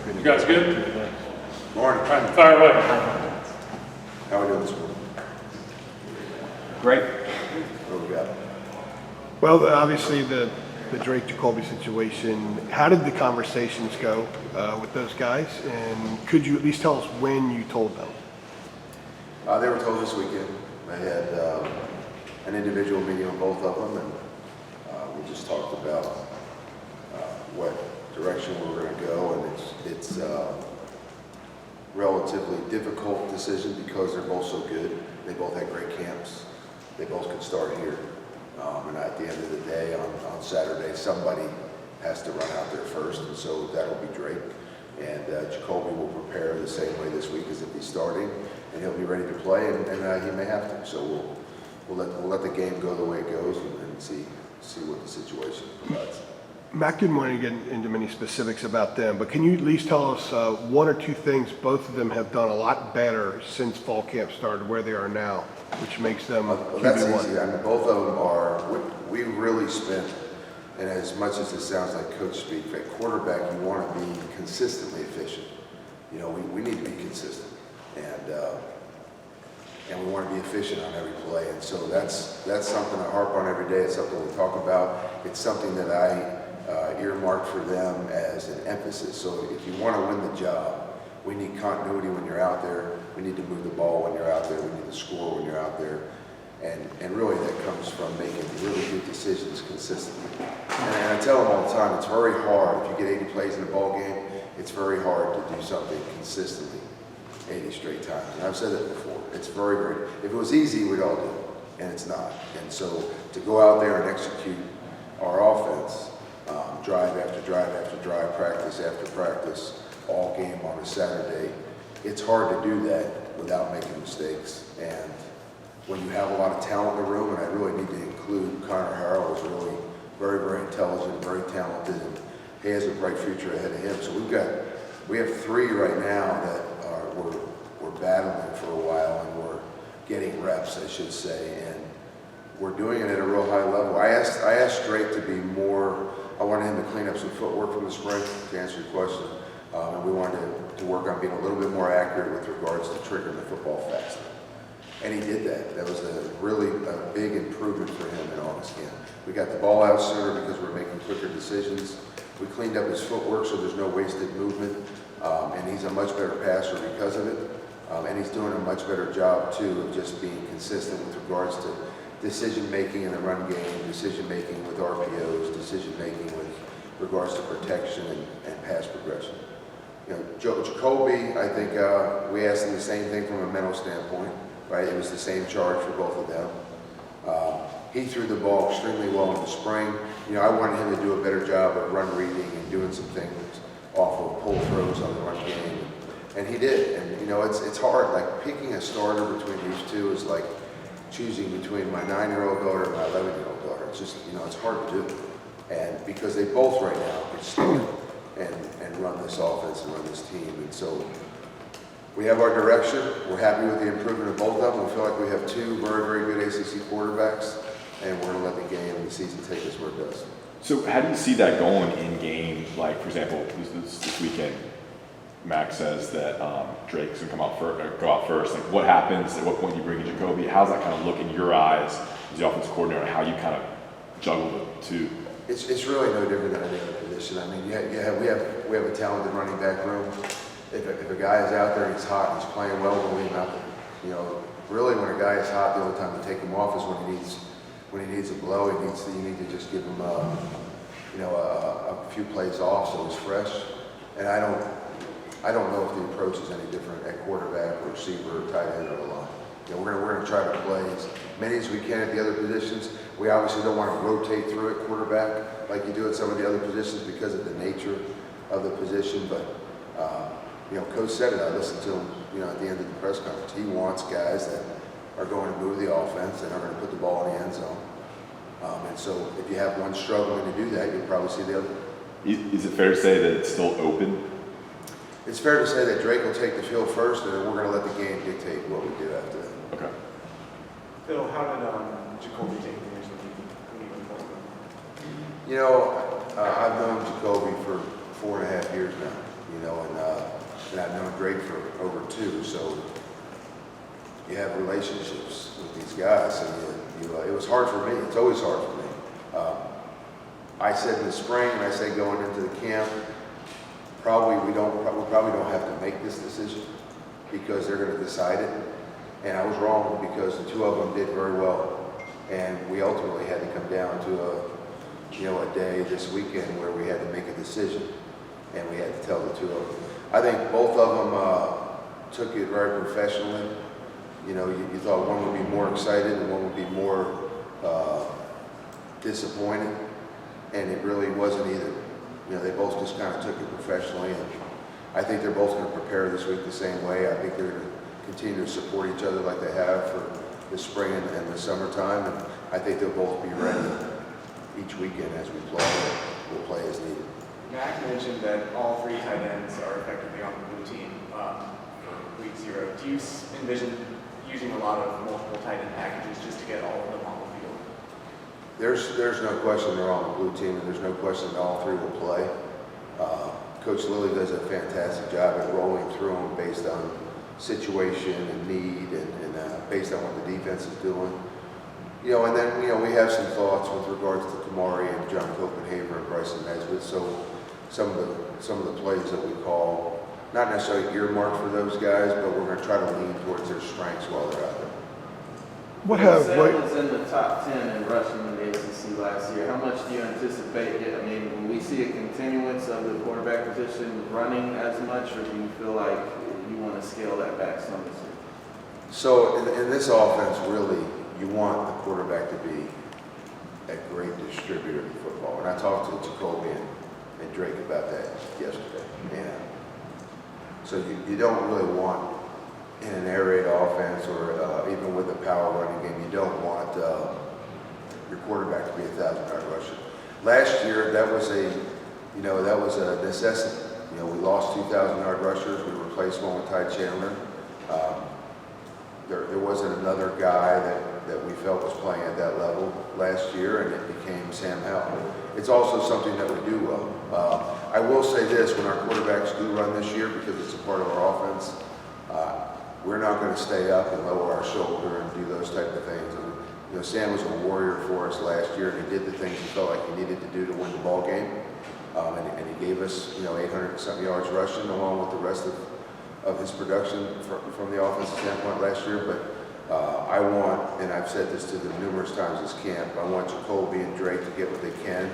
You guys good? Morning. Fire away. How are we doing this morning? Great. What do we got? Well, obviously the Drake Jacoby situation, how did the conversations go with those guys? And could you at least tell us when you told them? They were told this weekend. I had an individual meeting on both of them, and we just talked about what direction we were going to go, and it's a relatively difficult decision because they're both so good. They both had great camps. They both could start here. And at the end of the day, on Saturday, somebody has to run out there first, and so that'll be Drake. And Jacoby will prepare the same way this week as if he's starting, and he'll be ready to play, and he may have to. So we'll let the game go the way it goes, and see what the situation provides. Mac didn't want to get into many specifics about them, but can you at least tell us one or two things both of them have done a lot better since fall camp started, where they are now, which makes them That's QB1? easy. I mean, both of them are. We really spent, and as much as it sounds like coach speak, at quarterback, you want to be consistently efficient. You know, we need to be consistent, and we want to be efficient on every play. And so that's something I harp on every day. It's something we talk about. It's something that I earmarked for them as an emphasis. So if you want to win the job, we need continuity when you're out there. We need to move the ball when you're out there. We need to score when you're out there. And really that comes from making really good decisions consistently. And I tell them all the time, it's very hard. If you get 80 plays in a ball game, it's very hard to do something consistently 80 straight times. And I've said that before. It's very, very, if it was easy, we'd all do it. And it's not. And so to go out there and execute our offense, drive after drive after drive, practice after practice, all game on a Saturday, it's hard to do that without making mistakes. And when you have a lot of talent in the room, and I really need to include Connor Harrell, is really very, very intelligent, very talented, and he has a bright future ahead of him. So we have three right now that we're battling for a while, and we're getting reps, I should say, and we're doing it at a real high level. I asked Drake to be more. I wanted him to clean up some footwork from the spring, to answer your question, and we wanted to work on being a little bit more accurate with regards to triggering the football faster. And he did that. That was a really big improvement for him in August camp. We got the ball out sooner because we're making quicker decisions. We cleaned up his footwork so there's no wasted movement, and he's a much better passer because of it. And he's doing a much better job, too, of just being consistent with regards to decision-making in the run game, decision-making with RPOs, decision-making with regards to protection and pass progression. You know, Jacoby, I think we asked him the same thing from a mental standpoint, right? It was the same charge for both of them. He threw the ball extremely well in the spring. You know, I wanted him to do a better job of run reading and doing some things off of pull throws on the run game. And he did. And, you know, it's hard. Like, picking a starter between these two is like choosing between my 9-year-old daughter and my 11-year-old daughter. It's just, you know, it's hard to do. And because they both right now can start and run this offense and run this team. And so we have our direction. We're happy with the improvement of both of them. We feel like we have two very, very good ACC quarterbacks, and we're going to let the game and the season take us where it does. So how do you see that going in game? Like, for example, this weekend, Max says that Drake's going to go out first. Like, what happens? At what point do you bring in Jacoby? How's that kind of look in your eyes as the offensive coordinator, and how you kind of juggle the two? It's really no different than any other position. I mean, we have a talented running back room. If a guy is out there and he's hot and he's playing well, we'll leave him out there. You know, really, when a guy is hot, the only time to take him off is when he needs a blow. You need to just give him a few plays off so he's fresh. And I don't know if the approach is any different at quarterback or receiver or tight end or the line. You know, we're going to try to play as many as we can at the other positions. We obviously don't want to rotate through at quarterback like you do at some of the other positions because of the nature of the position. But you know, Coach said it. I listened to him. You know, at the end of the press conference, he wants guys that are going to move the offense and are going to put the ball in the end zone. And so, if you have one struggling to do that, you'll probably see the other. Is it fair to say that it's still open? It's fair to say that Drake will take the field first, and then we're going to let the game dictate what we do after that. Okay. Phil, how did Jacoby take the news when he went home? You know, I've known Jacoby for 4.5 years now. and I've known Drake for over 2, so you have relationships with these guys, and it was hard for me. It's always hard for me. I said in the spring, and I say going into the camp, we probably don't have to make this decision because they're going to decide it. And I was wrong because the 2 of them did very well, and we ultimately had to come down to a day this weekend where we had to make a decision, and we had to tell the 2 of them. I think both of them took it very professionally. You thought one would be more excited and one would be more disappointed, and it really wasn't either. They both just kind of took it professionally, and I think they're both going to prepare this week the same way. I think they're going to continue to support each other like they have for the spring and the summertime, and I think they'll both be ready each weekend as we play. We'll play as needed. Mac mentioned that all 3 tight ends are effectively on the blue team for week 0. Do you envision using a lot of multiple tight end packages just to get all of them on the field? There's no question they're on the blue team, and there's no question that all 3 will play. Coach Lilly does a fantastic job at rolling through them based on situation and need and based on what the defense is doing. And then, we have some thoughts with regards to Kamari and John Copenhaver and Bryson Nesbitt. So some of the plays that we call, not necessarily earmarked for those guys, but we're going to try to lean towards their strengths while they're out there. Sam was in the top 10 in rushing in the ACC last year. How much do you anticipate? When we see a continuance of the quarterback position running as much, or do you feel like you want to scale that back some this year? So in this offense, really, you want the quarterback to be a great distributor of football. And I talked to Jacoby and Drake about that yesterday. And so you don't really want, in an air raid offense or even with a power running game, you don't want your quarterback to be a 1,000-yard rusher. Last year, that was a necessity. We lost 2,000-yard rushers. We replaced one with Ty Chandler. There wasn't another guy that we felt was playing at that level last year, and it became Sam Howell. It's also something that we do well. I will say this, when our quarterbacks do run this year, because it's a part of our offense, we're not going to stay up and lower our shoulder and do those type of things. And, Sam was a warrior for us last year, and he did the things he felt like he needed to do to win the ball game. And he gave us, 800-something yards rushing along with the rest of his production from the offensive standpoint last year. But I want, and I've said this to them numerous times this camp, I want Jacoby and Drake to get what they can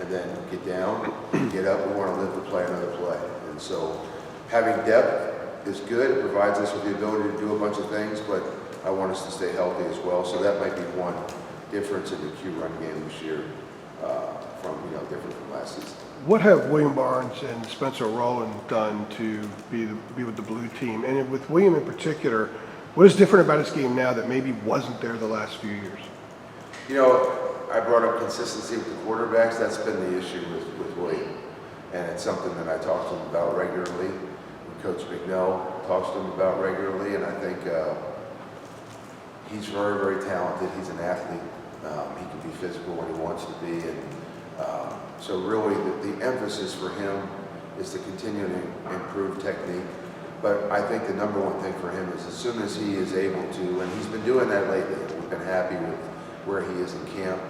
and then get down, get up. We want to live to play another play. And so having depth is good. It provides us with the ability to do a bunch of things, but I want us to stay healthy as well. So that might be one difference in the Q run game this year different from last season. What have William Barnes and Spencer Rowland done to be with the blue team? And with William in particular, what is different about his game now that maybe wasn't there the last few years? I brought up consistency with the quarterbacks. That's been the issue with William. And it's something that I talk to him about regularly. And Coach McNell talks to him about regularly. And I think he's very, very talented. He's an athlete. He can be physical when he wants to be. And so really the emphasis for him is to continue to improve technique. But I think the number one thing for him is as soon as he is able to, and he's been doing that lately, we've been happy with where he is in camp,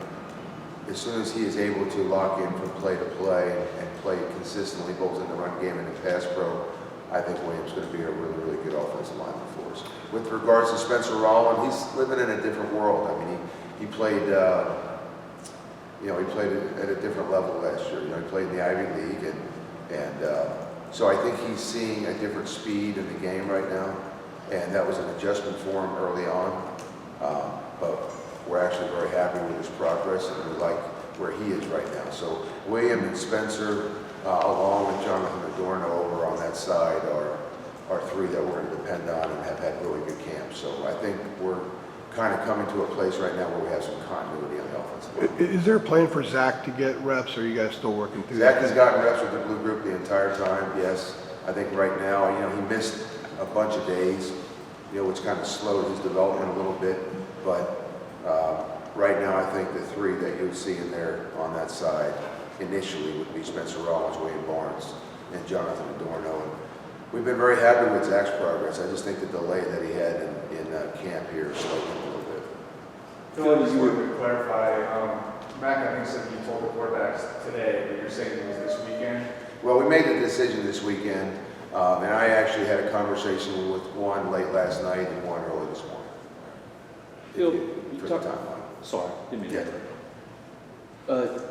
as soon as he is able to lock in from play to play and play consistently both in the run game and in pass pro, I think William's going to be a really, really good offensive lineman for us. With regards to Spencer Rowland, he's living in a different world. I mean, he played, he played at a different level last year. He played in the Ivy League, and so I think he's seeing a different speed in the game right now, and that was an adjustment for him early on. But we're actually very happy with his progress, and we like where he is right now. So William and Spencer, along with Jonathan Adorno over on that side, are 3 that we're going to depend on and have had really good camps. So I think we're kind of coming to a place right now where we have some continuity on the offensive line. Is there a plan for Zach to get reps, or are you guys still working through Zach that? has gotten reps with the blue group the entire time, yes. I think right now, he missed a bunch of days, which kind of slowed his development a little bit. But right now, I think the 3 that you would see in there on that side initially would be Spencer Rollins, William Barnes, and Jonathan Adorno. We've been very happy with Zach's progress. I just think the delay that he had in camp here slowed him a little bit. Phil, I just wanted to clarify, Mac, I think said you told the quarterbacks today, but you're saying it was this weekend? Well, we made the decision this weekend, and I actually had a conversation with one late last night and one early this morning. Phil, For the timeline. sorry, didn't mean Yeah. to.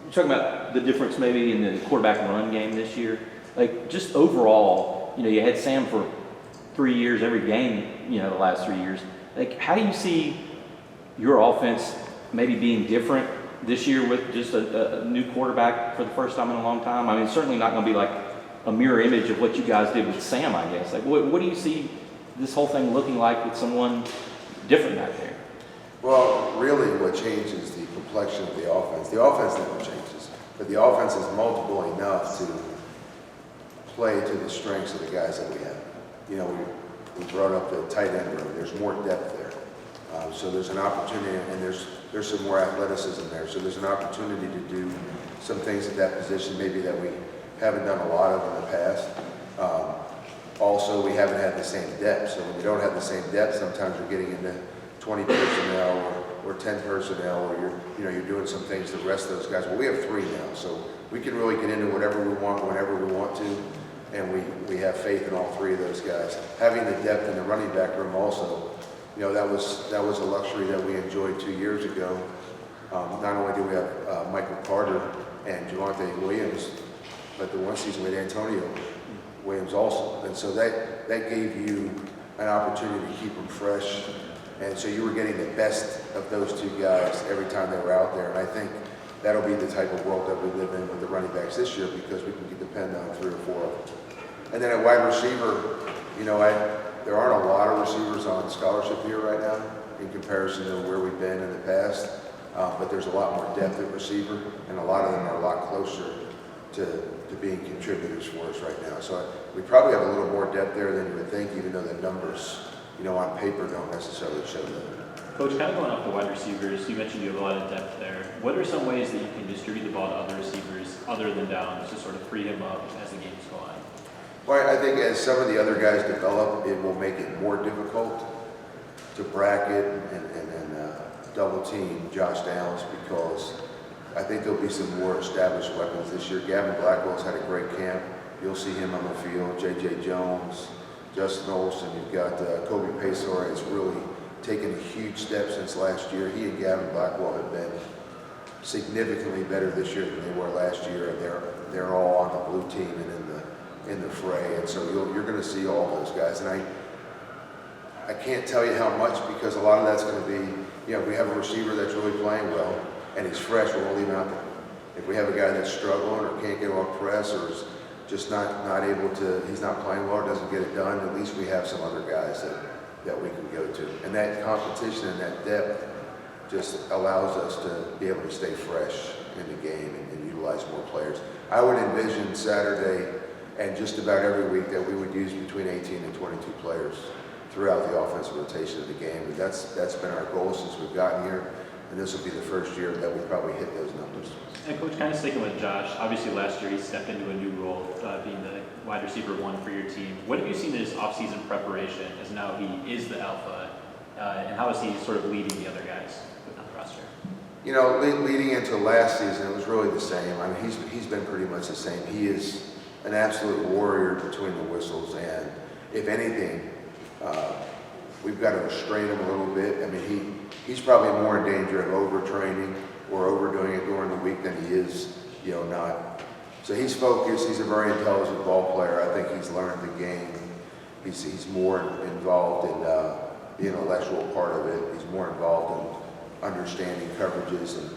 You're talking about the difference maybe in the quarterback run game this year. Like, just overall, you had Sam for 3 years, every game, the last 3 years. Like, how do you see your offense maybe being different this year with just a new quarterback for the first time in a long time? I mean, it's certainly not going to be like a mirror image of what you guys did with Sam, I guess. Like, what do you see this whole thing looking like with someone different out there? Well, really what changes is the complexion of the offense. The offense never changes, but the offense is multiple enough to play to the strengths of the guys that we have. We brought up the tight end room. There's more depth there. So there's an opportunity, and there's some more athleticism there. So there's an opportunity to do some things at that position maybe that we haven't done a lot of in the past. Also, we haven't had the same depth. So when you don't have the same depth, sometimes you're getting into 20 personnel or 10 personnel, or you're doing some things to rest those guys. Well, we have 3 now, so we can really get into whatever we want, whenever we want to, and we have faith in all 3 of those guys. Having the depth in the running back room also, that was a luxury that we enjoyed 2 years ago. Not only do we have Michael Carter and Javonte Williams, but the one season with Antonio Williams also, and so that gave you an opportunity to keep them fresh. And so you were getting the best of those 2 guys every time they were out there. And I think that'll be the type of world that we live in with the running backs this year, because we can depend on 3 or 4 of them. And then at wide receiver, there aren't a lot of receivers on scholarship here right now in comparison to where we've been in the past. But there's a lot more depth at receiver, and a lot of them are a lot closer to being contributors for us right now. So we probably have a little more depth there than you would think, even though the numbers on paper don't necessarily show that. Coach, kind of going off the wide receivers, you mentioned you have a lot of depth there. What are some ways that you can distribute the ball to other receivers other than Downs to sort of free him up as the game's go on? Well, I think as some of the other guys develop, it will make it more difficult to bracket and double team Josh Downs, because I think there'll be some more established weapons this year. Gavin Blackwell's had a great camp. You'll see him on the field. J.J. Jones, Justin Olsen, you've got Kobe Payson has really taken a huge step since last year. He and Gavin Blackwell have been significantly better this year than they were last year, and they're all on the blue team and in the fray. And so you're going to see all those guys. And I can't tell you how much, because a lot of that's going to be, if we have a receiver that's really playing well and he's fresh, we'll leave him out there. If we have a guy that's struggling or can't get off press or is just not able to, he's not playing well, doesn't get it done, at least we have some other guys that we can go to. And that competition and that depth just allows us to be able to stay fresh in the game and utilize more players. I would envision Saturday and just about every week that we would use between 18 and 22 players throughout the offensive rotation of the game. And that's been our goal since we've gotten here, and this will be the first year that we probably hit those numbers. And Coach, kind of sticking with Josh, obviously last year he stepped into a new role, being the wide receiver 1 for your team. What have you seen in his offseason preparation, as now he is the alpha, and how is he sort of leading the other guys on the roster? Leading into last season, it was really the same. I mean, he's been pretty much the same. He is an absolute warrior between the whistles, and if anything, we've got to restrain him a little bit. I mean, he's probably more in danger of overtraining or overdoing it during the week than he is, not. So he's focused. He's a very intelligent ball player. I think he's learned the game. He's more involved in the intellectual part of it. He's more involved in understanding coverages and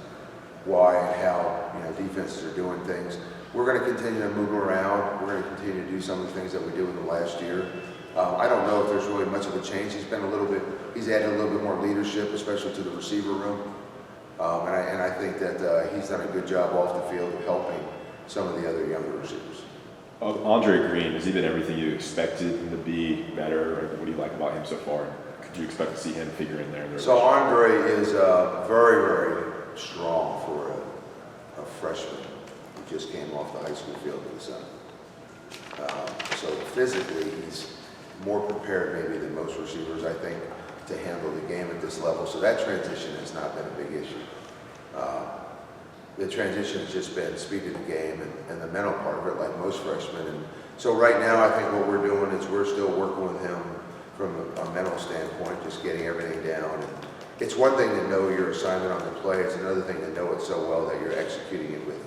why and how defenses are doing things. We're going to continue to move around. We're going to continue to do some of the things that we did in the last year. I don't know if there's really much of a change. He's added a little bit more leadership, especially to the receiver room. And I think that he's done a good job off the field of helping some of the other younger receivers. Andre Green, has he been everything you expected him to be, better? Or what do you like about him so far? Could you expect to see him figure in there? So Andre is very, very strong for a freshman who just came off the high school field in the sun. So physically, he's more prepared maybe than most receivers, I think, to handle the game at this level. So that transition has not been a big issue. The transition has just been speed of the game and the mental part of it, like most freshmen. And so right now, I think what we're doing is we're still working with him from a mental standpoint, just getting everything down. And it's one thing to know your assignment on the play. It's another thing to know it so well that you're executing it with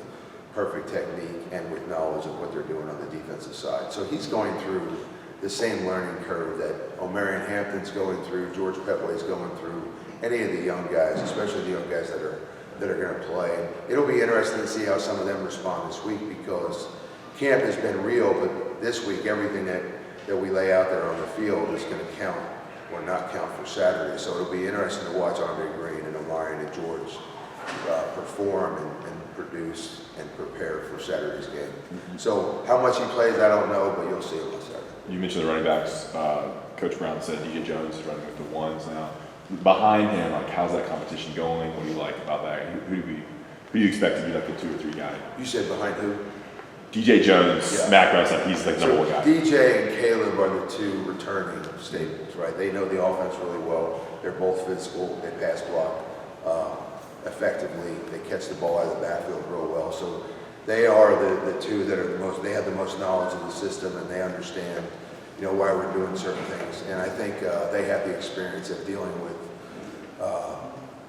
perfect technique and with knowledge of what they're doing on the defensive side. So he's going through the same learning curve that Omarion Hampton's going through, George Petway's going through, any of the young guys, especially the young guys that are going to play. And it'll be interesting to see how some of them respond this week, because camp has been real, but this week everything that we lay out there on the field is going to count or not count for Saturday. So it'll be interesting to watch Andre Green and Omarion and George perform and produce and prepare for Saturday's game. So how much he plays, I don't know, but you'll see it on Saturday. You mentioned the running backs. Coach Brown said DJ Jones is running with the ones now. Behind him, like, how's that competition going? What do you like about that? Who do you expect to be like the 2 or 3 guy? You said behind who? DJ Jones, Yeah. Mac Brown said he's like number one guy. DJ and Caleb are the 2 returning staples, right? They know the offense really well. They're both physical. They pass block effectively. They catch the ball out of the backfield real well. So they are the 2 that are the most, they have the most knowledge of the system, and they understand, why we're doing certain things. And I think they have the experience of dealing with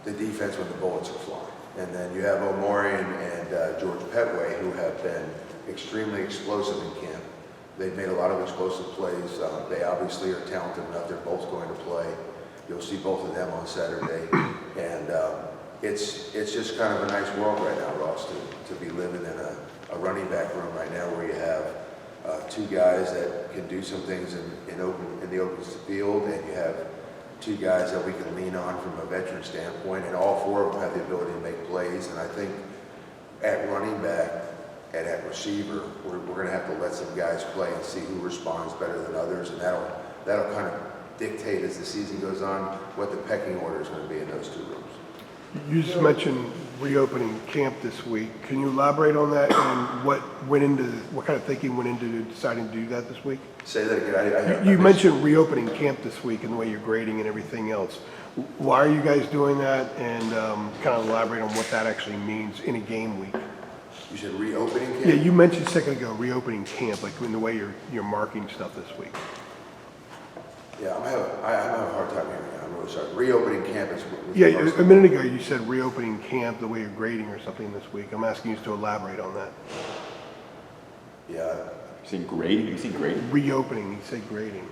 the defense when the bullets are flying. And then you have Omarion and George Petway, who have been extremely explosive in camp. They've made a lot of explosive plays. They obviously are talented enough. They're both going to play. You'll see both of them on Saturday. And it's just kind of a nice world right now, Ross, to be living in a running back room right now, where you have 2 guys that can do some things in the open field, and you have 2 guys that we can lean on from a veteran standpoint, and all 4 of them have the ability to make plays. And I think at running back and at receiver, we're going to have to let some guys play and see who responds better than others, and that'll kind of dictate, as the season goes on, what the pecking order is going to be in those 2 rooms. You just mentioned reopening camp this week. Can you elaborate on that and what kind of thinking went into deciding to do that this week? Say that again. You mentioned reopening camp this week and the way you're grading and everything else. Why are you guys doing that? And kind of elaborate on what that actually means in a game week. You said reopening camp? Yeah, you mentioned a second ago reopening camp, like in the way you're marking stuff this week. Yeah, I'm having a hard time hearing you. I'm really sorry. Reopening camp is... Yeah, a minute ago you said reopening camp the way you're grading or something this week. I'm asking you to elaborate on that. Yeah. You seen grading? You seen grading? Reopening, you said grading.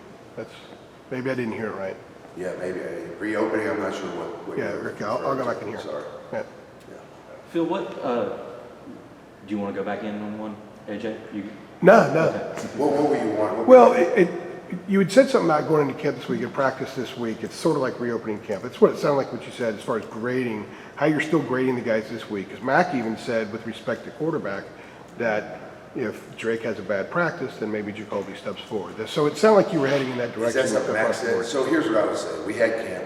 Maybe I didn't hear it right. Yeah, maybe. Reopening, I'm not sure what Yeah, you're Rick, I'll go back in here. Sorry. Yeah. Yeah. Phil, do you want to go back in on one, AJ? No. What were you want? Well, you had said something about going into camp this week and practice this week. It's sort of like reopening camp. That's what it sounded like what you said as far as grading, how you're still grading the guys this week. Because Mac even said with respect to quarterback that if Drake has a bad practice, then maybe Jacoby steps forward. So it sounded like you were heading in that Is direction. that something Max said? So here's what I would say. We had camp,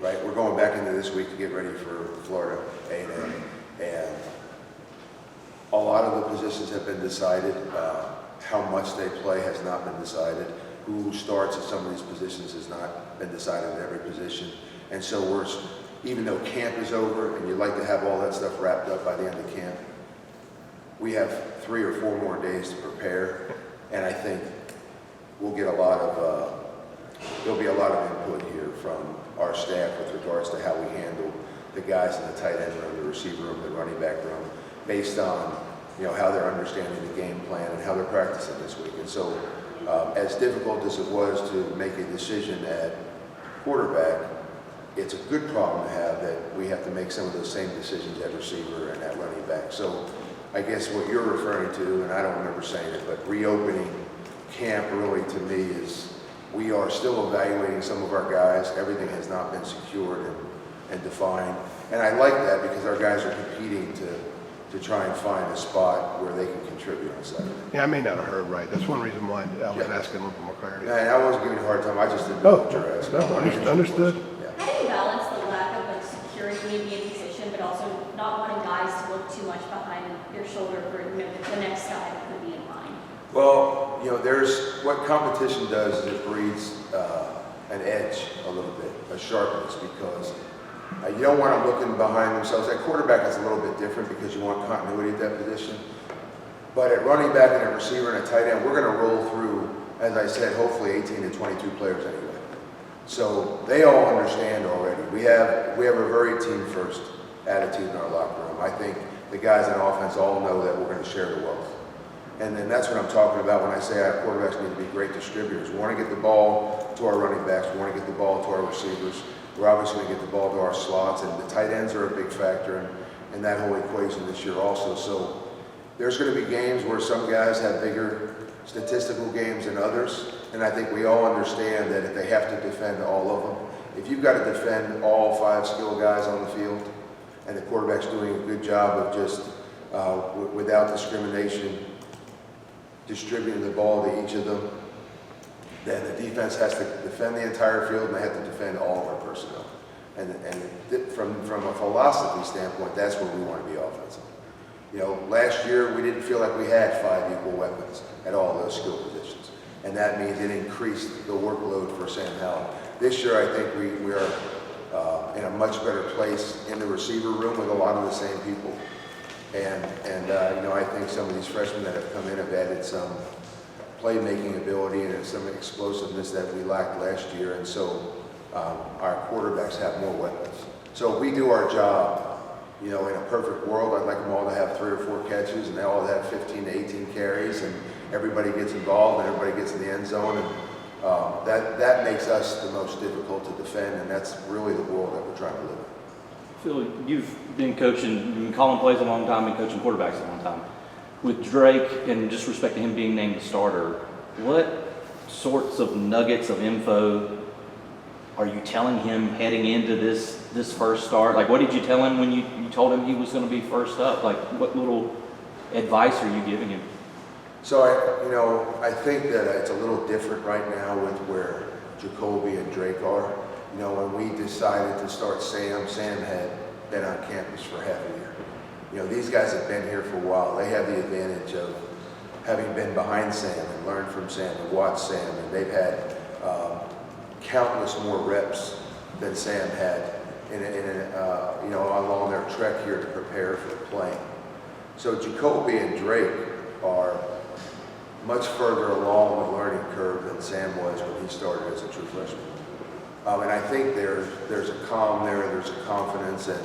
right? We're going back into this week to get ready for Florida A&M. And a lot of the positions have been decided. How much they play has not been decided. Who starts at some of these positions has not been decided at every position. And so even though camp is over and you'd like to have all that stuff wrapped up by the end of camp, we have 3 or 4 more days to prepare. And I think we'll get there'll be a lot of input here from our staff with regards to how we handle the guys in the tight end room, the receiver room, the running back room, based on, how they're understanding the game plan and how they're practicing this week. And so, as difficult as it was to make a decision at quarterback, it's a good problem to have that we have to make some of those same decisions at receiver and at running back. So I guess what you're referring to, and I don't remember saying it, but reopening camp really to me is we are still evaluating some of our guys. Everything has not been secured and defined. And I like that because our guys are competing to try and find a spot where they can contribute on Saturday. Yeah, I may not have heard right. That's one reason why I was asking a little bit more clarity. And I wasn't giving you a hard time. I just didn't know what you're asking. Understood. Yeah. How do you balance the lack of security maybe in position, but also not wanting guys to look too much behind your shoulder for the next guy that could be in line? Well, what competition does is it breeds an edge a little bit, a sharpness, because you don't want them looking behind themselves. At quarterback, it's a little bit different because you want continuity at that position. But at running back and at receiver and at tight end, we're going to roll through, as I said, hopefully 18 to 22 players anyway. So they all understand already. We have a very team-first attitude in our locker room. I think the guys on offense all know that we're going to share the wealth. And then that's what I'm talking about when I say our quarterbacks need to be great distributors. We want to get the ball to our running backs. We want to get the ball to our receivers. We're obviously going to get the ball to our slots, and the tight ends are a big factor in that whole equation this year also. So there's going to be games where some guys have bigger statistical games than others, and I think we all understand that if they have to defend all of them, if you've got to defend all 5 skill guys on the field, and the quarterback's doing a good job of just, without discrimination, distributing the ball to each of them, then the defense has to defend the entire field, and they have to defend all of our personnel. And from a philosophy standpoint, that's where we want to be offensive. Last year we didn't feel like we had 5 equal weapons at all those skill positions, and that means it increased the workload for Sam Howell. This year I think we are in a much better place in the receiver room with a lot of the same people. And I think some of these freshmen that have come in have added some playmaking ability and some explosiveness that we lacked last year. And so our quarterbacks have more weapons. So if we do our job, in a perfect world, I'd like them all to have 3 or 4 catches, and they all have 15 to 18 carries, and everybody gets involved, and everybody gets in the end zone. And that makes us the most difficult to defend, and that's really the world that we're trying to live in. Phil, you've been calling plays a long time and coaching quarterbacks a long time. With Drake, and just respect to him being named the starter, what sorts of nuggets of info are you telling him heading into this first start? Like, what did you tell him when you told him he was going to be first up? Like, what little advice are you giving him? So I think that it's a little different right now with where Jacoby and Drake are. When we decided to start Sam had been on campus for half a year. These guys have been here for a while. They have the advantage of having been behind Sam and learned from Sam and watched Sam, and they've had countless more reps than Sam had along their trek here to prepare for playing. So Jacoby and Drake are much further along the learning curve than Sam was when he started as a true freshman. And I think there's a calm there's a confidence, and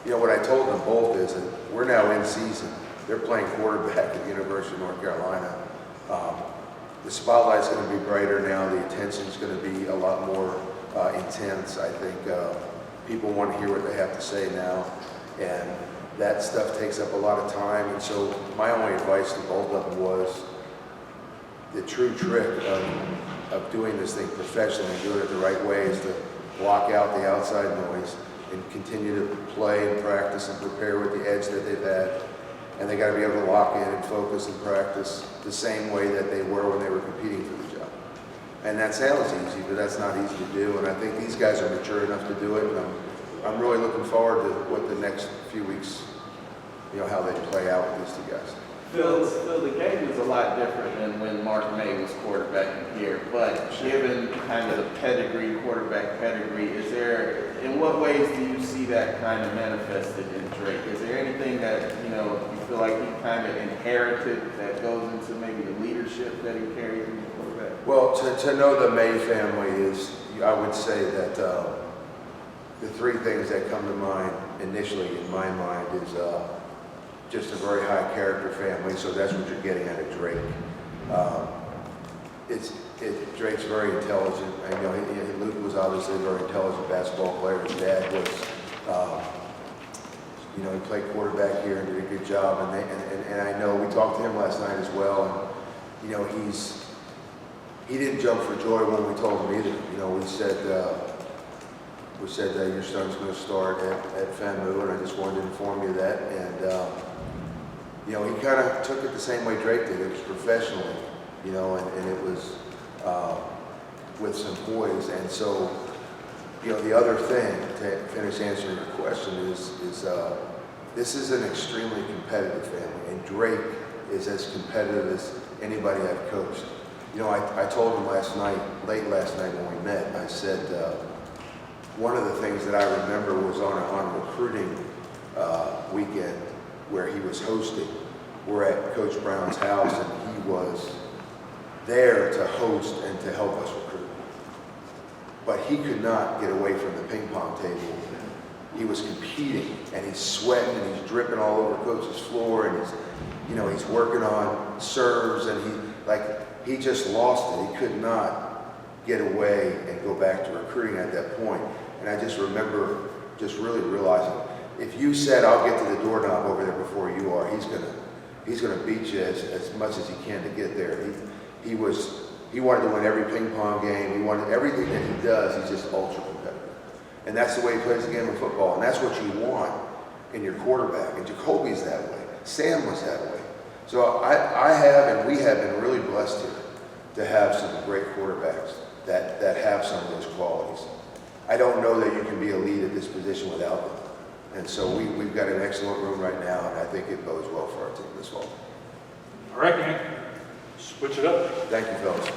what I told them both is that we're now in season. They're playing quarterback at the University of North Carolina. The spotlight's going to be brighter now. The attention's going to be a lot more intense. I think people want to hear what they have to say now, and that stuff takes up a lot of time. And so my only advice to both of them was the true trick of doing this thing professionally and doing it the right way is to block out the outside noise and continue to play and practice and prepare with the edge that they've had. And they got to be able to lock in and focus and practice the same way that they were when they were competing for the job. And that sounds easy, but that's not easy to do. And I think these guys are mature enough to do it. And I'm really looking forward to what the next few weeks, how they play out with these 2 guys. Phil, the game is a lot different than when Mark Maye was quarterbacking here, but given kind of the quarterback pedigree, in what ways do you see that kind of manifested in Drake? Is there anything that, you feel like he kind of inherited that goes into maybe the leadership that he carries in the quarterback? Well, to know the Maye family is, I would say that the 3 things that come to mind initially in my mind is just a very high character family, so that's what you're getting out of Drake. Drake's very intelligent. I know Luke was obviously a very intelligent basketball player. His dad was, he played quarterback here and did a good job. And I know we talked to him last night as well, and he didn't jump for joy when we told him either. We said that your son's going to start at FAMU, and I just wanted to inform you of that. And he kind of took it the same way Drake did. It was professionally, and it was with some poise. And so, the other thing, to finish answering your question, is this is an extremely competitive family, and Drake is as competitive anybody I've coached. You know, I told him last night, late last night when we met, I said, one of the things that I remember was on recruiting weekend where he was hosting. We're at Coach Brown's house and he was there to host and to help us recruit. But he could not get away from the ping pong table. He was competing and he's sweating and he's dripping all over Coach's floor and he's working on serves and he just lost it. He could not get away and go back to recruiting at that point. And I just remember just really realizing, if you said, I'll get to the doorknob over there before you are, he's gonna beat you as much as he can to get there. He wanted to win every ping pong game. He wanted everything that he does. He's just ultra competitive. And that's the way he plays the game of football. And that's what you want in your quarterback. And Jacoby's that way. Sam was that way. So I have, and we have been really blessed here to have some great quarterbacks that have some of those qualities. I don't know that you can be elite at this position without them. And so we've got an excellent room right now, and I think it bodes well for our team this fall. All right, man. Switch it up. Thank you, fellas.